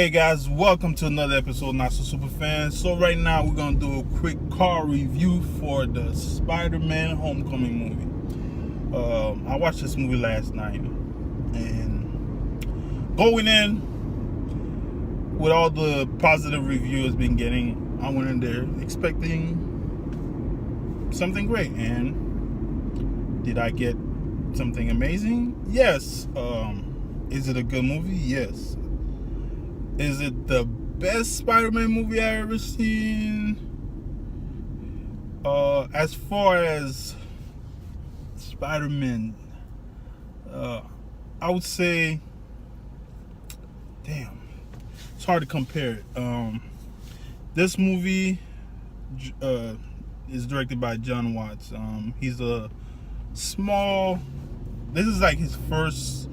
Hey guys, welcome to another episode of Not So Super Fan. So right now we're gonna do a quick car review for the Spider-Man Homecoming movie. I watched this movie last night, and going in with all the positive reviews it's been getting, I went in there expecting something great. And did I get something amazing? Yes. Is it a good movie? Yes. Is it the best Spider-Man movie I've ever seen? As far as Spider-Man, I would say, damn, it's hard to compare it. This movie is directed by John Watts. He's a small. This is like his first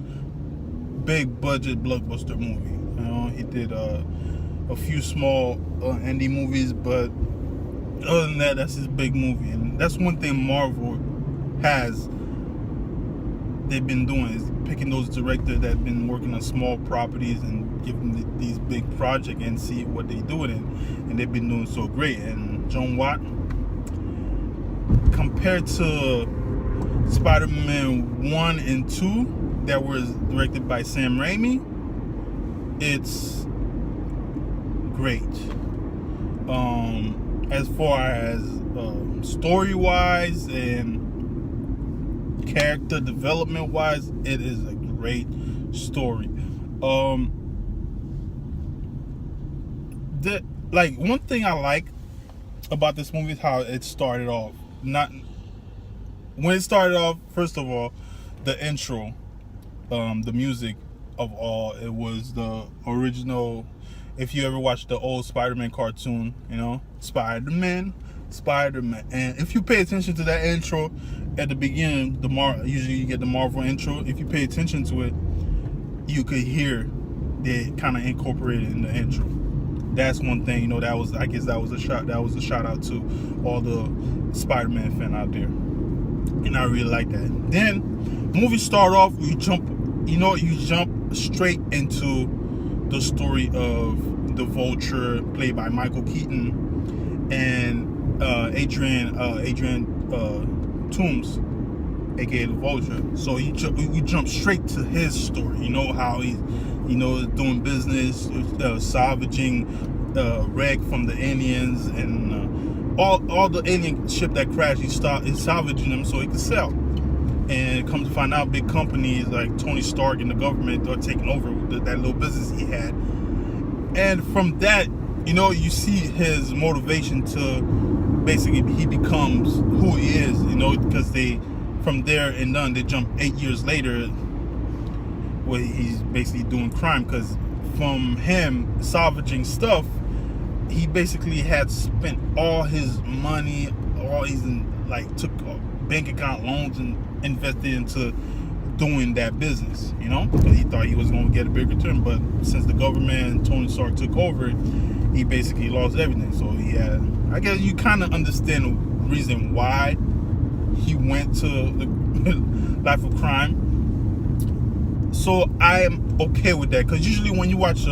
big budget blockbuster movie. You know, he did a few small indie movies, but other than that, that's his big movie. And that's one thing Marvel has. They've been doing is picking those directors that have been working on small properties and giving them these big projects and see what they do with it. And they've been doing so great. And John Watt, compared to Spider-Man 1 and 2 that was directed by Sam Raimi, it's great. As far as story-wise and character development-wise, it is a great story. One thing I like about this movie is how it started off. When it started off, first of all, the intro, the music of all, it was the original. If you ever watched the old Spider-Man cartoon, you know, Spider-Man, and if you pay attention to that intro at the beginning, usually you get the Marvel intro. If you pay attention to it, you could hear they kind of incorporated in the intro. That's one thing, you know. I guess that was a shout out to all the Spider-Man fan out there, and I really like that. Then movie start off, you jump straight into the story of the Vulture, played by Michael Keaton, and Adrian Toomes, aka the Vulture. So we jump straight to his story. You know how he's, doing business, salvaging wreck from the aliens, and all the alien ship that crashed. He's salvaging them so he can sell. And come to find out, big companies like Tony Stark and the government are taking over that little business he had. And from that, you see his motivation to basically he becomes who he is, because from there and done, they jump 8 years later where he's basically doing crime. Because from him salvaging stuff, he basically had spent all his money, took bank account loans and invested into doing that business, because he thought he was going to get a big return. But since the government and Tony Stark took over it, he basically lost everything. So I guess you kind of understand the reason why he went to the life of crime. So I am okay with that, because usually when you watch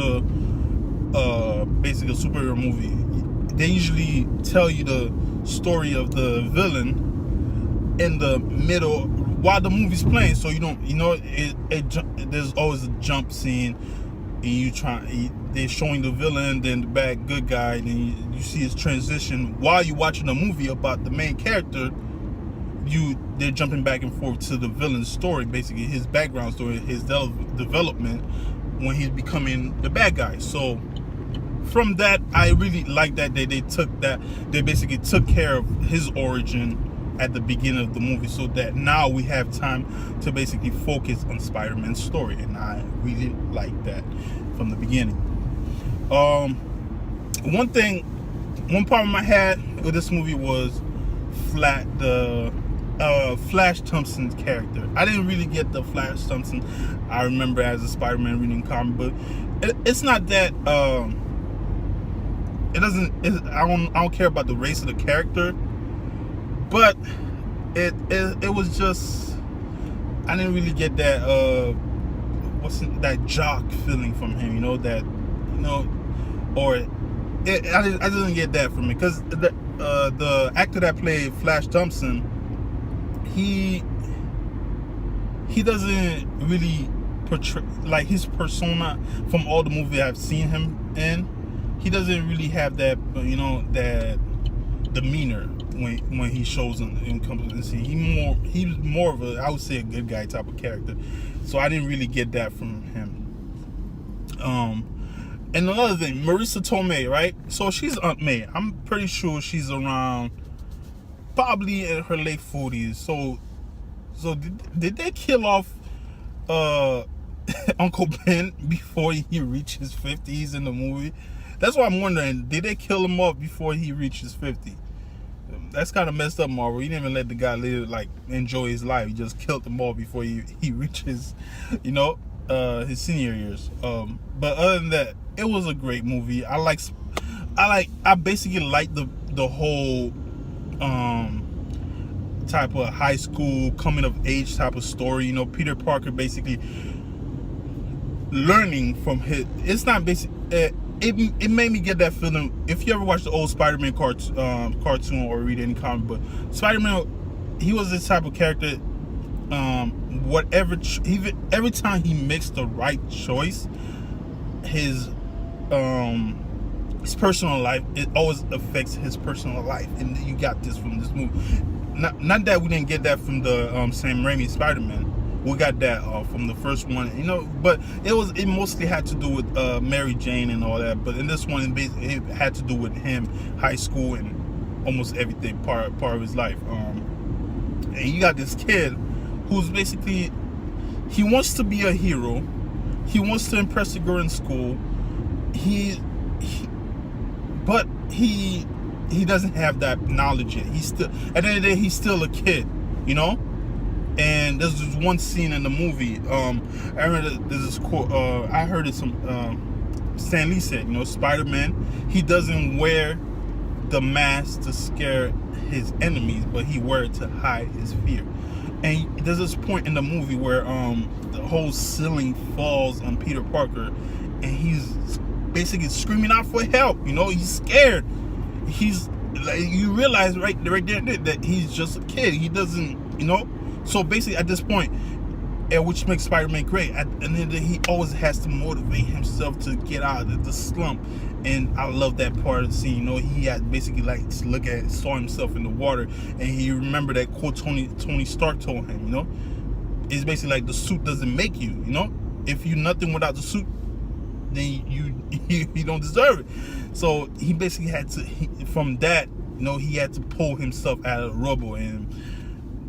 basically a superhero movie, they usually tell you the story of the villain in the middle while the movie's playing, so you don't, there's always a jump scene, and they're showing the villain, then the bad good guy, then you see his transition while you're watching a movie about the main character. They're jumping back and forth to the villain's story, basically his background story, his development when he's becoming the bad guy. So from that, I really like that they basically took care of his origin at the beginning of the movie, so that now we have time to basically focus on Spider-Man's story, and I really like that from the beginning. One problem I had with this movie was Flash Thompson's character. I didn't really get the Flash Thompson I remember as a Spider-Man reading comic book. It's not that I don't care about the race of the character, but it was just, I didn't really get that that jock feeling from him, that or I didn't get that from it because the actor that played Flash Thompson, he doesn't really portray like his persona from all the movies I've seen him in. He doesn't really have that that demeanor when he shows in comes and see. He's more of a, I would say, a good guy type of character. So I didn't really get that from him. And another thing, Marissa Tomei, right? So she's Aunt May. I'm pretty sure she's around, probably in her late 40s. So did they kill off Uncle Ben before he reached his 50s in the movie? That's what I'm wondering. Did they kill him off before he reached his 50? That's kind of messed up, Marvel. You didn't even let the guy live, like, enjoy his life. You just killed him off before he reaches, his senior years. But other than that, it was a great movie. I basically like the whole type of high school coming of age type of story. Peter Parker basically learning from his. It's not basic. It made me get that feeling. If you ever watch the old Spider-Man cartoon or read any comic book, Spider-Man, he was this type of character. Every time he makes the right choice, his personal life, it always affects his personal life, and you got this from this movie. Not that we didn't get that from the Sam Raimi Spider-Man. We got that from the first one, but it mostly had to do with Mary Jane and all that. But in this one, it had to do with him, high school, and almost everything part of his life. And you got this kid who's basically, he wants to be a hero. He wants to impress the girl in school. But he doesn't have that knowledge yet. He's still, at the end of the day, he's still a kid, And there's this one scene in the movie. I remember there's this quote. I heard it Stan Lee said, Spider-Man, he doesn't wear the mask to scare his enemies, but he wears it to hide his fear. And there's this point in the movie where the whole ceiling falls on Peter Parker, and he's basically screaming out for help. He's scared. He's like, you realize right there that he's just a kid. He doesn't, So basically, at this point, which makes Spider-Man great, and then he always has to motivate himself to get out of the slump. And I love that part of the scene. He had basically saw himself in the water, and he remembered that quote Tony Stark told him. It's basically like the suit doesn't make you. If you're nothing without the suit, then you don't deserve it. So he basically had to, from that, he had to pull himself out of the rubble, and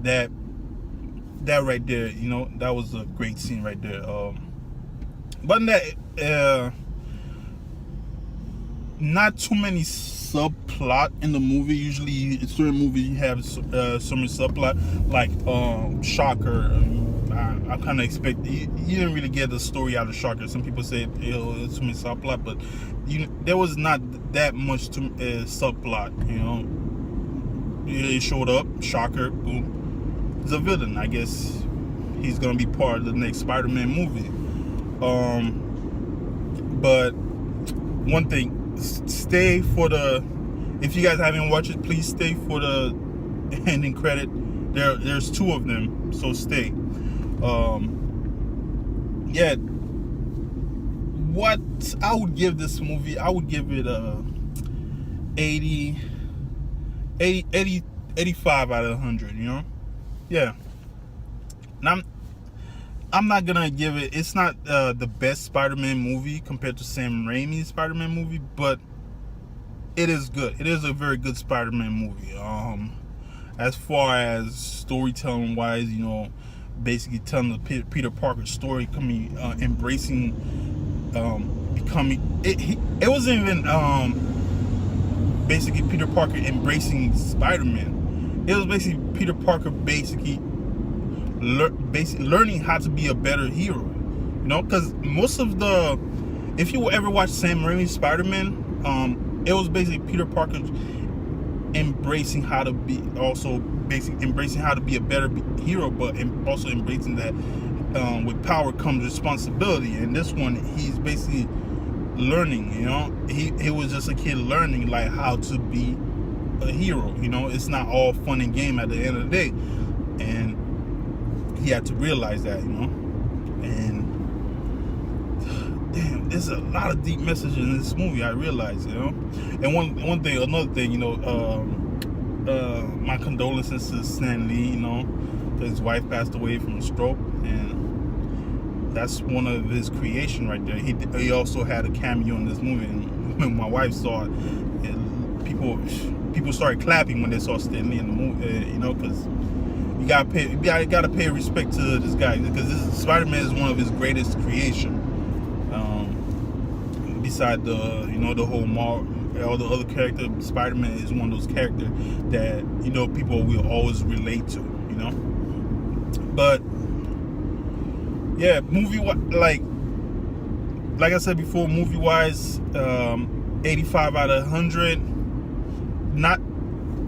that right there, that was a great scene right there. But in that, not too many subplot in the movie. Usually, in certain movies, you have some subplot, like Shocker. I kind of expect you didn't really get the story out of Shocker. Some people say it's too many subplot, but there was not that much subplot. He showed up, Shocker, boom, he's a villain. I guess he's gonna be part of the next Spider-Man movie. But one thing, stay for the. If you guys haven't watched it, please stay for the ending credit. There's two of them, so stay. What I would give this movie, I would give it a 85 out of 100, Yeah. And I'm not gonna give it, it's not the best Spider-Man movie compared to Sam Raimi's Spider-Man movie, but it is good. It is a very good Spider-Man movie. As far as storytelling wise, basically telling the Peter Parker story, embracing, becoming. It wasn't even basically Peter Parker embracing Spider-Man. It was basically Peter Parker basically learning how to be a better hero. Because most of the, if you ever watch Sam Raimi's Spider-Man, it was basically Peter Parker embracing how to be, also basically embracing how to be a better hero, but also embracing that with power comes responsibility. And this one, he's basically learning. You know, he was just a kid learning like how to be a hero. You know, it's not all fun and game at the end of the day, and he had to realize that. You know, and damn, there's a lot of deep messages in this movie. I realize, you know, and another thing, you know, my condolences to Stan Lee. You know, his wife passed away from a stroke, and that's one of his creation right there. He also had a cameo in this movie, and when my wife saw it, people started clapping when they saw Stan Lee in the movie. You know, because you gotta pay respect to this guy, because Spider-Man is one of his greatest creation. Beside the whole all the other characters, Spider-Man is one of those characters that, you know, people will always relate to. You know, but yeah, like I said before, movie wise, 85 out of 100.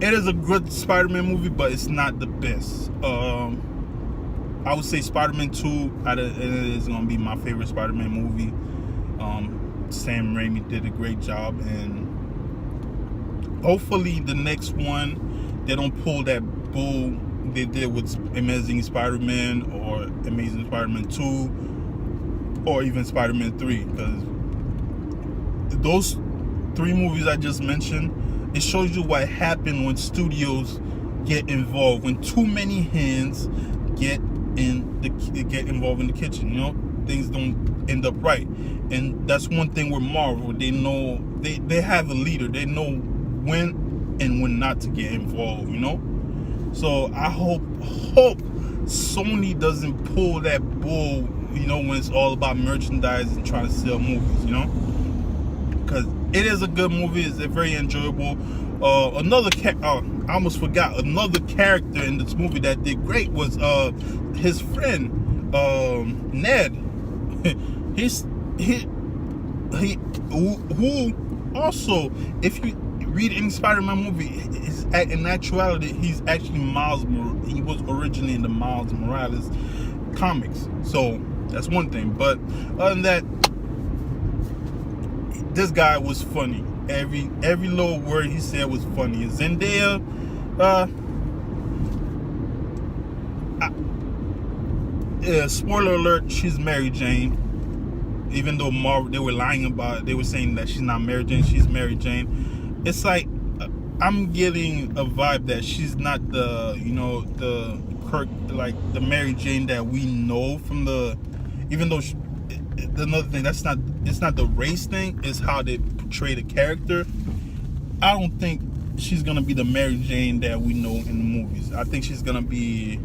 It is a good Spider-Man movie, but it's not the best. I would say Spider-Man 2 is gonna be my favorite Spider-Man movie. Sam Raimi did a great job, and hopefully the next one they don't pull that bull they did with Amazing Spider-Man or Amazing Spider-Man 2 or even Spider-Man 3, because those 3 movies I just mentioned, it shows you what happened when studios get involved, when too many hands get involved in the kitchen. You know, things don't end up right. And that's one thing with Marvel. They know they have a leader. They know when and when not to get involved, you know. So I hope Sony doesn't pull that bull, you know, when it's all about merchandise and trying to sell movies, you know. Because it is a good movie. It's very enjoyable. I almost forgot, another character in this movie that did great was his friend Ned. Who also, if you read any Spider-Man movie, in actuality, he's actually he was originally in the Miles Morales comics. So that's one thing. But other than that, this guy was funny. Every little word he said was funny. Zendaya, spoiler alert, she's Mary Jane. Even though Marvel, they were lying about it, they were saying that she's not Mary Jane, she's Mary Jane. It's like, I'm getting a vibe that she's not the, you know, the the Mary Jane that we know from the, even though another thing, it's not the race thing, it's how they portray the character. I don't think she's gonna be the Mary Jane that we know in the movies. I think she's gonna be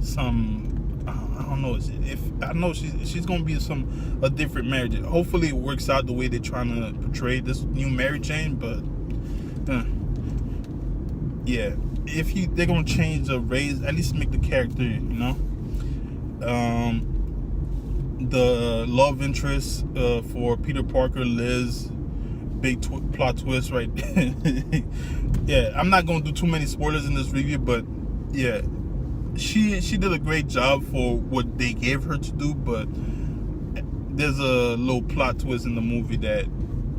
some, I don't know. If I know she's gonna be a different Mary Jane. Hopefully it works out the way they're trying to portray this new Mary Jane. But yeah, if they're gonna change the race, at least make the character, you know. The love interest for Peter Parker, Liz, big plot twist right. Yeah, I'm not gonna do too many spoilers in this review, but yeah. She did a great job for what they gave her to do, but there's a little plot twist in the movie that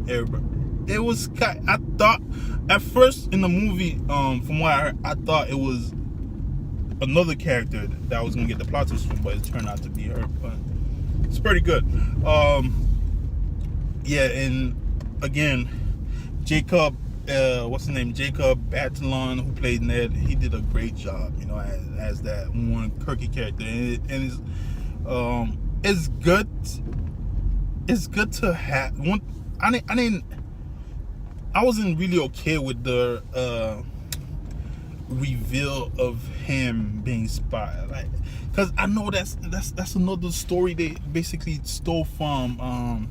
it was. I thought at first in the movie, from what I heard, I thought it was another character that I was gonna get the plot twist from, but it turned out to be her. But it's pretty good. Yeah, and again, Jacob. What's his name? Jacob Batalon, who played Ned. He did a great job, you know, as that one quirky character, and it's good. It's good to have one. I wasn't really okay with the reveal of him being spy, like, because I know that's another story they basically stole from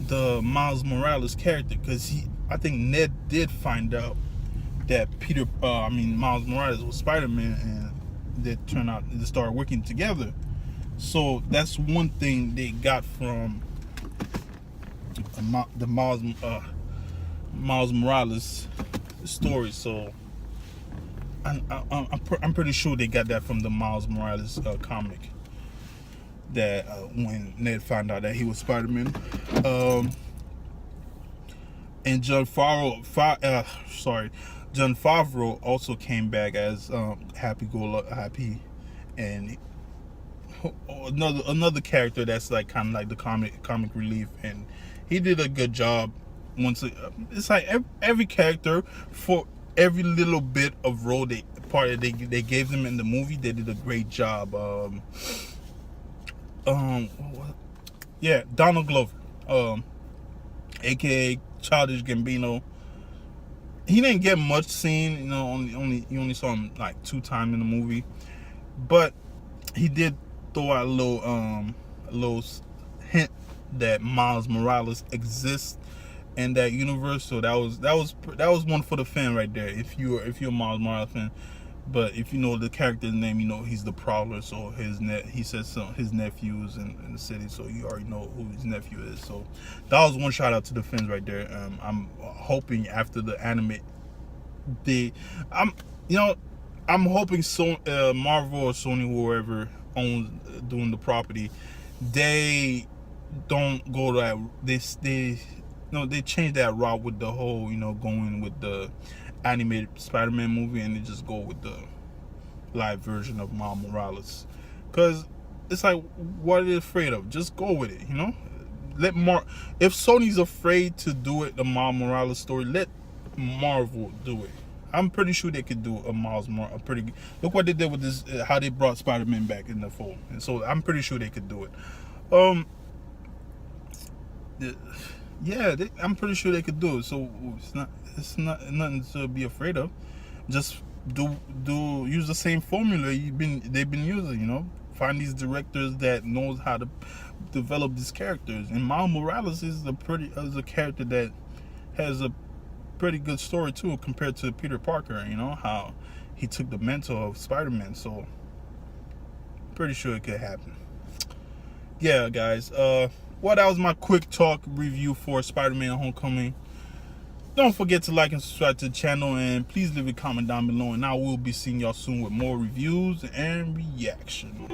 the Miles Morales character, because I think Ned did find out that Miles Morales was Spider-Man, and they started working together. So that's one thing they got from the Miles Morales story. So I'm pretty sure they got that from the Miles Morales comic. That when Ned found out that he was Spider-Man. And John Favreau also came back as Happy, and another character that's like kind of like the comic relief, and he did a good job. It's like every character, for every little bit of role they gave them in the movie, they did a great job. Yeah, Donald Glover, aka Childish Gambino. He didn't get much scene, you know. You only saw him like 2 times in the movie, but he did throw out a little hint that Miles Morales exists in that universe. So that was one for the fan right there. If you're a Miles Morales fan, but if you know the character's name, you know he's the Prowler. So he says his nephew's in the city, so you already know who his nephew is. So that was one shout out to the fans right there. I'm hoping after the anime, I'm hoping Marvel or Sony, whoever owns doing the property, they don't go that they change that route with the whole, going with the animated Spider-Man movie, and they just go with the live version of Miles Morales. Because it's like, what are they afraid of? Just go with it, if Sony's afraid to do it, the Miles Morales story, let Marvel do it. I'm pretty sure they could do a Miles Morales. Look what they did with this, how they brought Spider-Man back in the fold, and so I'm pretty sure they could do it. I'm pretty sure they could do it. So it's not nothing to be afraid of. Just use the same formula they've been using. Find these directors that knows how to develop these characters. And Miles Morales is a character that has a pretty good story too, compared to Peter Parker. How he took the mentor of Spider-Man. So pretty sure it could happen. Yeah, guys. That was my quick talk review for Spider-Man Homecoming. Don't forget to like and subscribe to the channel, and please leave a comment down below, and I will be seeing y'all soon with more reviews and reaction.